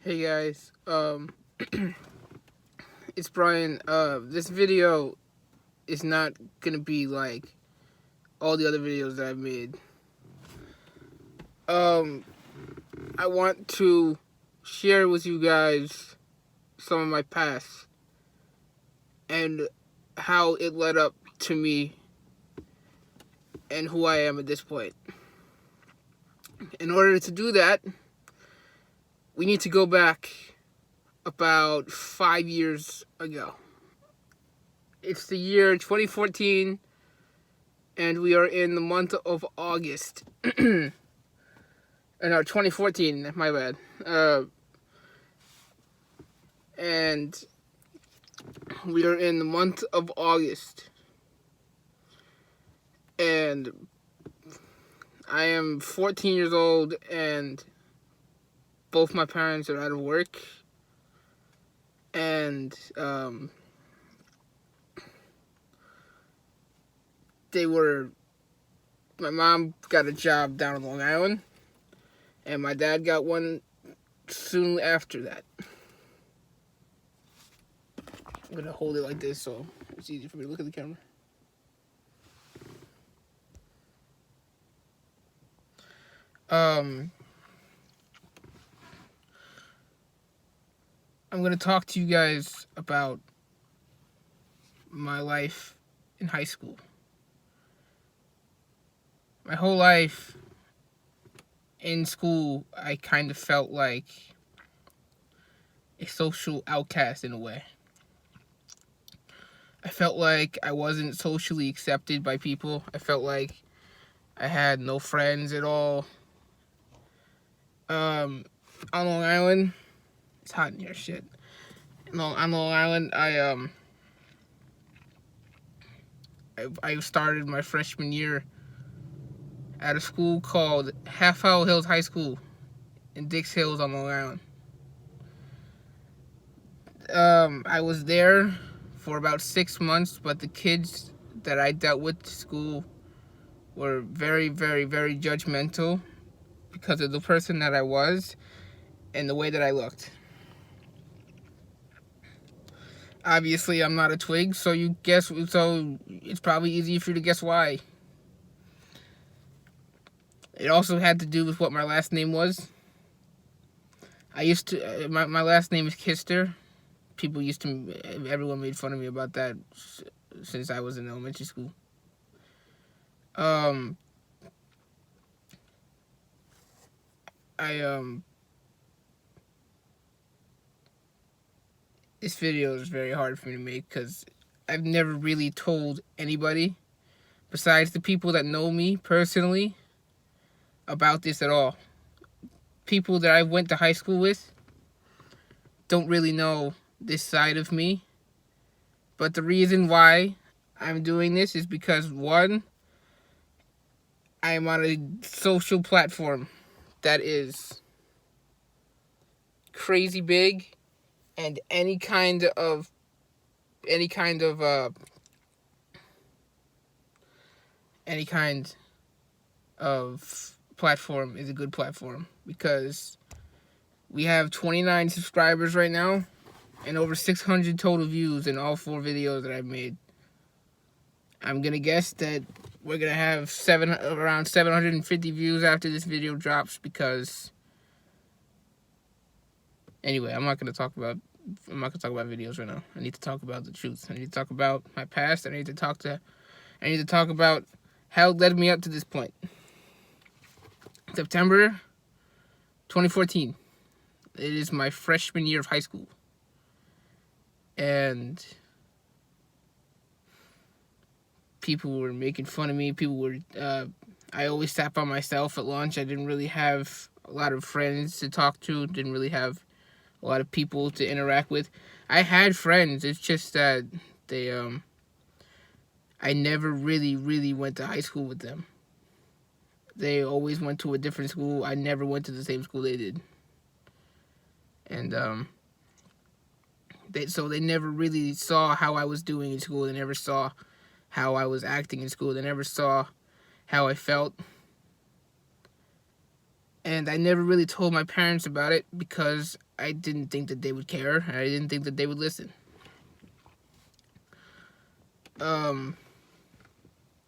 Hey guys, it's Brian. This video is not gonna be like all the other videos that I've made. Um, I want to share with you guys some of my past and how it led up to me and who I am at this point. In order to do that, we need to go back about 5 years ago. It's the year 2014, and we are in the month of August. No, 2014, my bad. And we are in the month of August. And I am 14 years old, and both my parents are out of work. And my mom got a job down in Long Island, and my dad got one soon after that. I'm gonna hold it like this so it's easy for me to look at the camera. I'm gonna talk to you guys about my life in high school. My whole life in school, I kind of felt like a social outcast in a way. I felt like I wasn't socially accepted by people. I felt like I had no friends at all. On Long Island, it's hot in here, shit. On Long Island, I started my freshman year at a school called Half Hour Hills High School in Dix Hills on Long Island. I was there for about 6 months, but the kids that I dealt with at school were very, very, very judgmental because of the person that I was and the way that I looked. Obviously, I'm not a twig, so it's probably easy for you to guess why. It also had to do with what my last name was. My last name is Kister. Everyone made fun of me about that since I was in elementary school. This video is very hard for me to make because I've never really told anybody besides the people that know me personally about this at all. People that I went to high school with don't really know this side of me. But the reason why I'm doing this is because, one, I am on a social platform that is crazy big, and any kind of platform is a good platform because we have 29 subscribers right now and over 600 total views in all 4 videos that I've made. I'm gonna guess that we're gonna have around 750 views after this video drops because anyway, I'm not gonna talk about videos right now. I need to talk about the truth. I need to talk about my past. I need to talk about how it led me up to this point. September 2014. It is my freshman year of high school. And people were making fun of me. I always sat by myself at lunch. I didn't really have a lot of friends to talk to. Didn't really have a lot of people to interact with. I had friends. It's just that I never really, really went to high school with them. They always went to a different school. I never went to the same school they did. And they never really saw how I was doing in school. They never saw how I was acting in school. They never saw how I felt. And I never really told my parents about it because I didn't think that they would care. I didn't think that they would listen.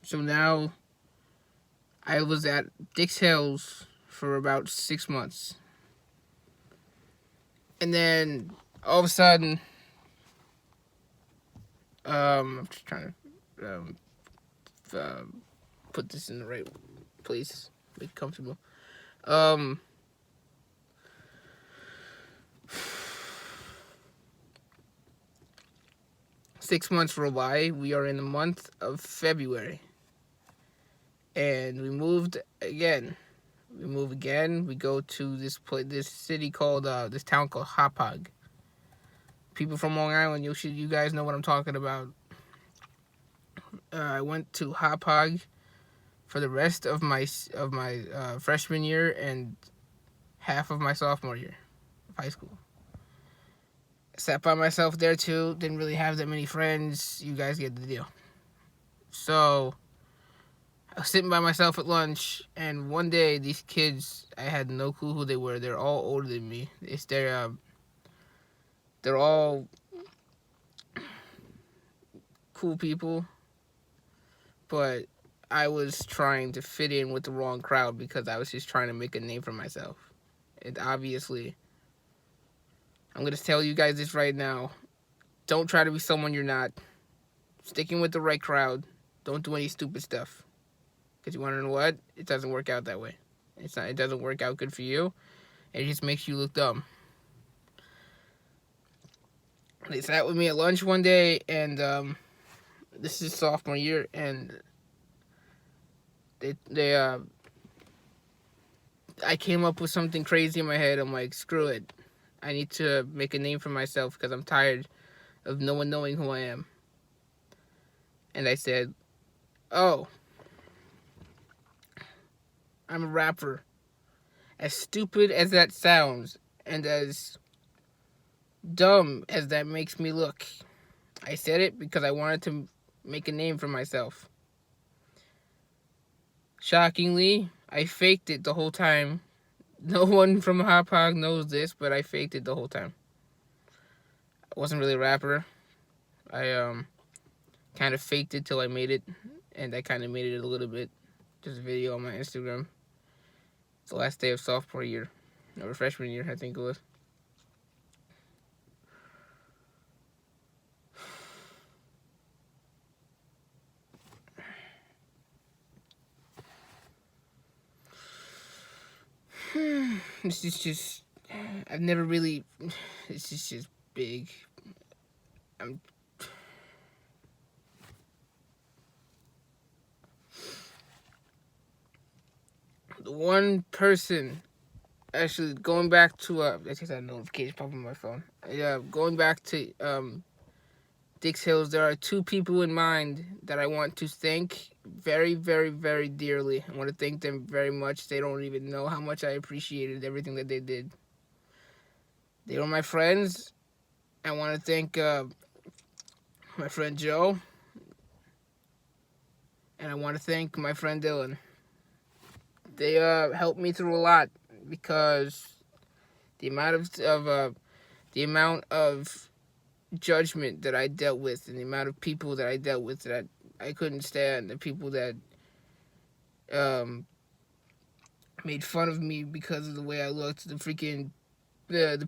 So now I was at Dick's Hills for about 6 months. And then all of a sudden, I'm just trying to put this in the right place, make it comfortable. 6 months roll by. We are in the month of February. And we moved again. We move again. We go to this city called, this town called Hauppauge. People from Long Island, you guys know what I'm talking about. I went to Hauppauge for the rest of my freshman year and half of my sophomore year of high school. Sat by myself there too. Didn't really have that many friends. You guys get the deal. So I was sitting by myself at lunch, and one day these kids, I had no clue who they were. They're all older than me. They're all cool people, but I was trying to fit in with the wrong crowd because I was just trying to make a name for myself. And obviously, I'm going to tell you guys this right now. Don't try to be someone you're not. Sticking with the right crowd. Don't do any stupid stuff. Because you want to know what? It doesn't work out that way. It doesn't work out good for you. It just makes you look dumb. They sat with me at lunch one day, and this is sophomore year, and I came up with something crazy in my head. I'm like, screw it. I need to make a name for myself because I'm tired of no one knowing who I am. And I said, oh, I'm a rapper. As stupid as that sounds, and as dumb as that makes me look, I said it because I wanted to make a name for myself. Shockingly, I faked it the whole time. No one from Hauppauge knows this, but I faked it the whole time. I wasn't really a rapper. I kind of faked it till I made it, and I kind of made it a little bit. Just a video on my Instagram. It's the last day of sophomore year, or freshman year, I think it was. This is just, I've never really, this is just big. The one person, actually going back to, I just had a notification pop on my phone. Yeah, going back to Dick's Hills, there are two people in mind that I want to thank very, very, very dearly. I want to thank them very much. They don't even know how much I appreciated everything that they did. They were my friends. I want to thank my friend Joe. And I want to thank my friend Dylan. They helped me through a lot because the amount of judgment that I dealt with and the amount of people that I dealt with that I couldn't stand, the people that made fun of me because of the way I looked, the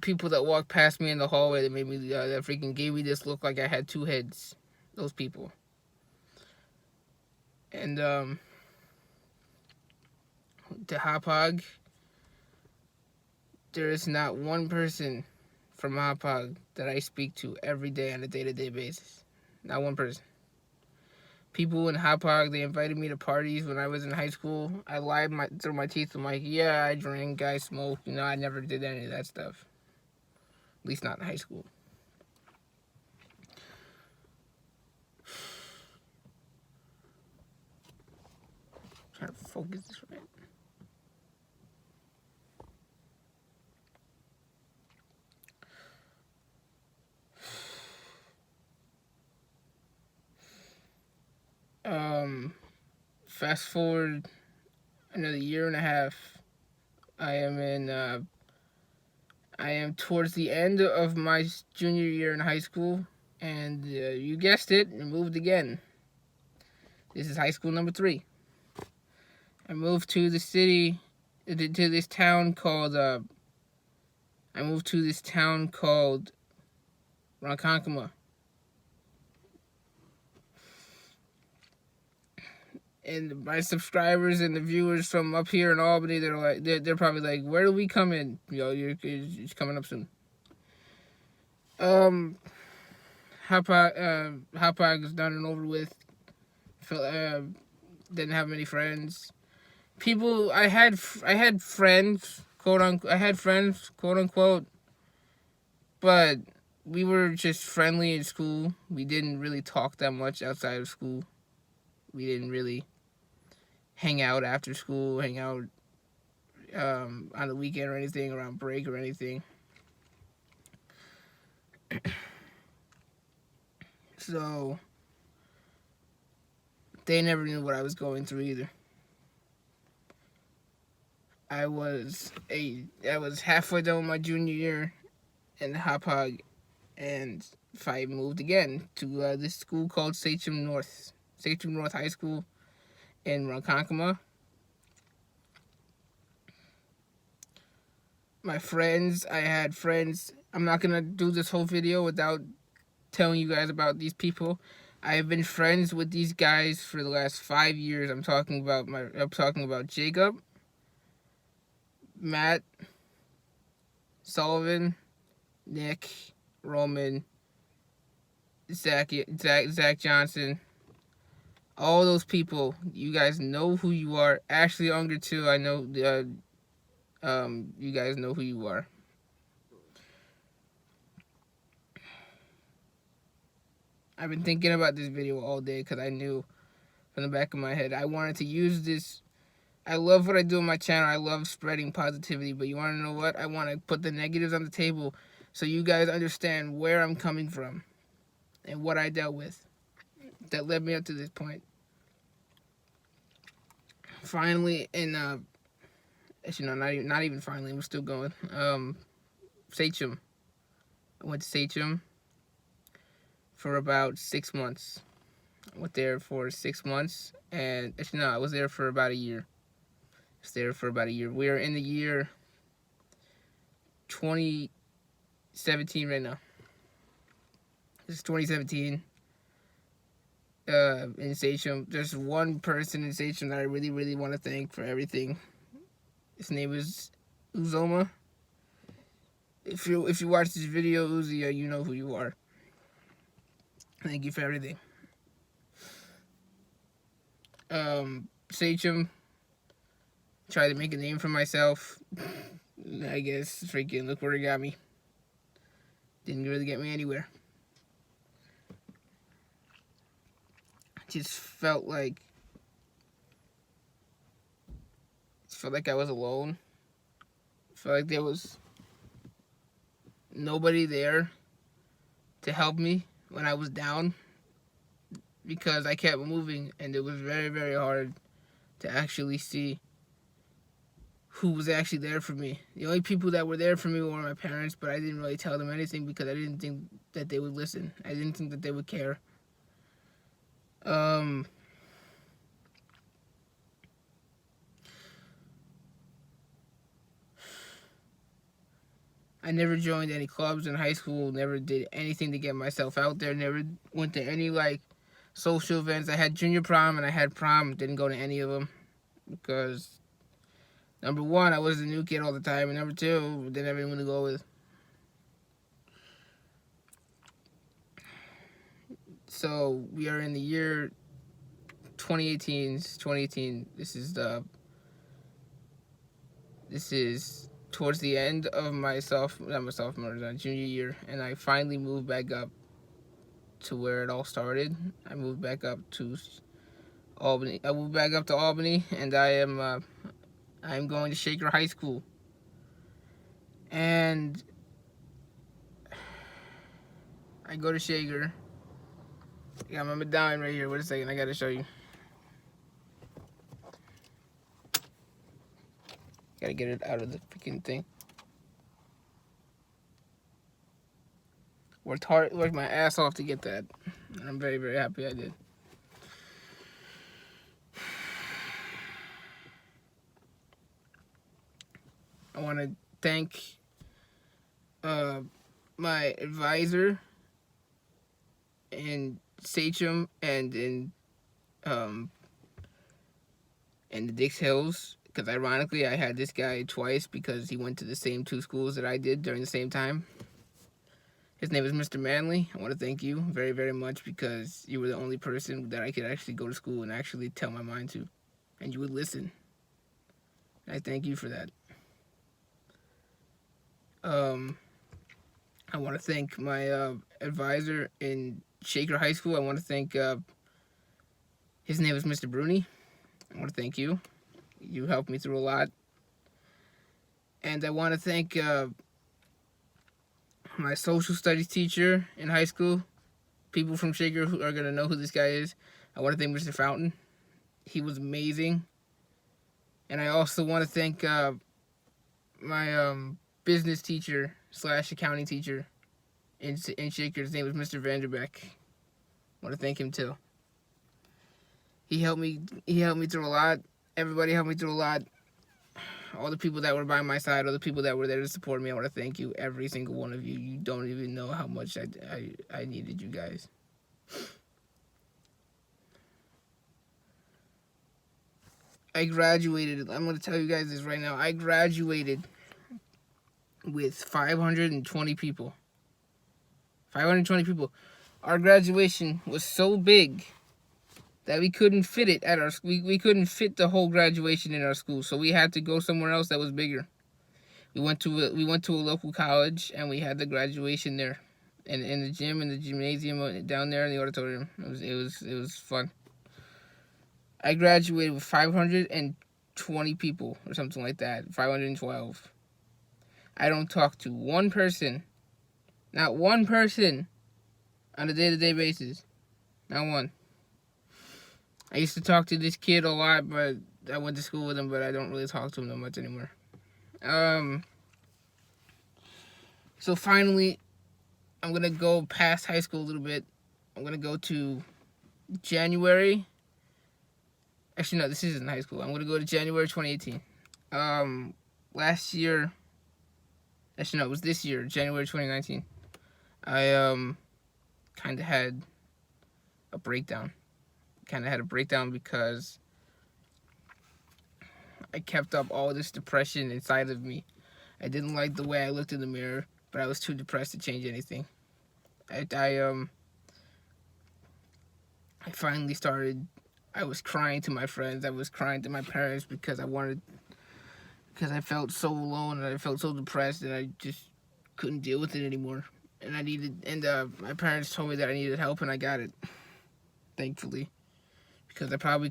people that walked past me in the hallway that made me that freaking gave me this look like I had two heads, those people. And to Hauppauge, there is not one person from Hauppauge that I speak to every day on a day-to-day basis. Not one person. People in Hauppauge, they invited me to parties when I was in high school. I lied through my teeth. I'm like, yeah, I drink, I smoke. You know, I never did any of that stuff. At least not in high school. I'm trying to focus this right. Fast forward another year and a half. I am in I am towards the end of my junior year in high school, and you guessed it, I moved again. This is high school number 3. I moved to the city, to this town called, Ronkonkoma. And my subscribers and the viewers from up here in Albany, they're probably like, where do we come in? You're coming up soon. Hauppauge is done and over with. Didn't have many friends. I had friends, quote unquote, but we were just friendly in school. We didn't really talk that much outside of school. We didn't really hang out after school, hang out on the weekend or anything, around break or anything. So they never knew what I was going through either. I was halfway done with my junior year in Hauppauge, and I moved again to this school called Sachem North High School in Ronkonkoma. I had friends. I'm not gonna do this whole video without telling you guys about these people. I have been friends with these guys for the last 5 years. I'm talking about Jacob, Matt, Sullivan, Nick, Roman, Zach Johnson. All those people, you guys know who you are. Ashley Unger too. I know. You guys know who you are. I've been thinking about this video all day because I knew from the back of my head I wanted to use this. I love what I do on my channel. I love spreading positivity, but you want to know what? I want to put the negatives on the table so you guys understand where I'm coming from and what I dealt with that led me up to this point. Finally, actually no, not even finally. We're still going. Sachem. I went to Sachem for about 6 months. I went there for 6 months, and actually no, I was there for about a year. We are in the year 2017 right now. This is 2017. In Sachem, there's one person in Sachem that I really, really want to thank for everything. His name is Uzoma. If you watch this video, Uzi, you know who you are. Thank you for everything. Sachem, tried to make a name for myself. I guess freaking look where it got me. Didn't really get me anywhere. Just felt like I was alone. Felt like there was nobody there to help me when I was down, because I kept moving and it was very, very hard to actually see who was actually there for me. The only people that were there for me were my parents, but I didn't really tell them anything because I didn't think that they would listen. I didn't think that they would care. I never joined any clubs in high school, never did anything to get myself out there, never went to any social events. I had junior prom and I had prom, didn't go to any of them because number one, I was the new kid all the time, and number two, didn't have anyone to go with. So we are in the year 2018. This is towards the end of my junior year, and I finally moved back up to where it all started. I moved back up to Albany. And I'm going to Shaker High School. And I go to Shaker. I got my medallion right here. Wait a second, I gotta show you. Gotta get it out of the freaking thing. worked my ass off to get that. And I'm very, very happy I did. I want to thank my advisor in Sachem and in the Dix Hills, because ironically I had this guy twice because he went to the same 2 schools that I did during the same time. His name is Mr. Manley. I want to thank you very, very much because you were the only person that I could actually go to school and actually tell my mind to, and you would listen. I thank you for that. I want to thank my advisor in Shaker High School. I want to thank, his name is Mr. Bruni. I want to thank you. You helped me through a lot. And I want to thank my social studies teacher in high school. People from Shaker who are going to know who this guy is. I want to thank Mr. Fountain. He was amazing. And I also want to thank my business teacher / accounting teacher in Shaker. His name was Mr. Vanderbeck. I want to thank him too. He helped me through a lot. Everybody helped me through a lot. All the people that were by my side, all the people that were there to support me, I want to thank you, every single one of you. You don't even know how much I needed you guys. I graduated. I'm going to tell you guys this right now. I graduated with 520 people. 520 people. Our graduation was so big that we couldn't fit it at our we couldn't fit the whole graduation in our school, so we had to go somewhere else that was bigger. We went to a local college and we had the graduation there, in the gym, in the gymnasium down there in the auditorium. It was fun. I graduated with 520 people or something like that. 512. I don't talk to one person, not one person, on a day-to-day basis. Not one. I used to talk to this kid a lot, but I went to school with him, but I don't really talk to him that much anymore. So finally, I'm going to go past high school a little bit. I'm going to go to January. Actually, no, this isn't high school. I'm going to go to January 2018. Last year, actually, no, it was this year, January 2019. I kind of had a breakdown. Because I kept up all this depression inside of me. I didn't like the way I looked in the mirror, but I was too depressed to change anything. I finally started. I was crying to my friends. I was crying to my parents because I felt so alone and I felt so depressed and I just couldn't deal with it anymore. And my parents told me that I needed help and I got it, thankfully. Because I probably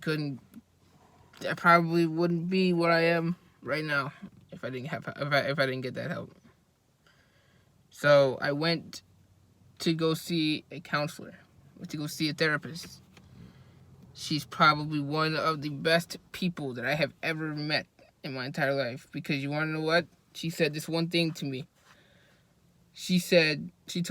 wouldn't be where I am right now if I didn't get that help. So I went to go see a counselor, to go see a therapist. She's probably one of the best people that I have ever met in my entire life. Because you want to know what? She said this one thing to me. She told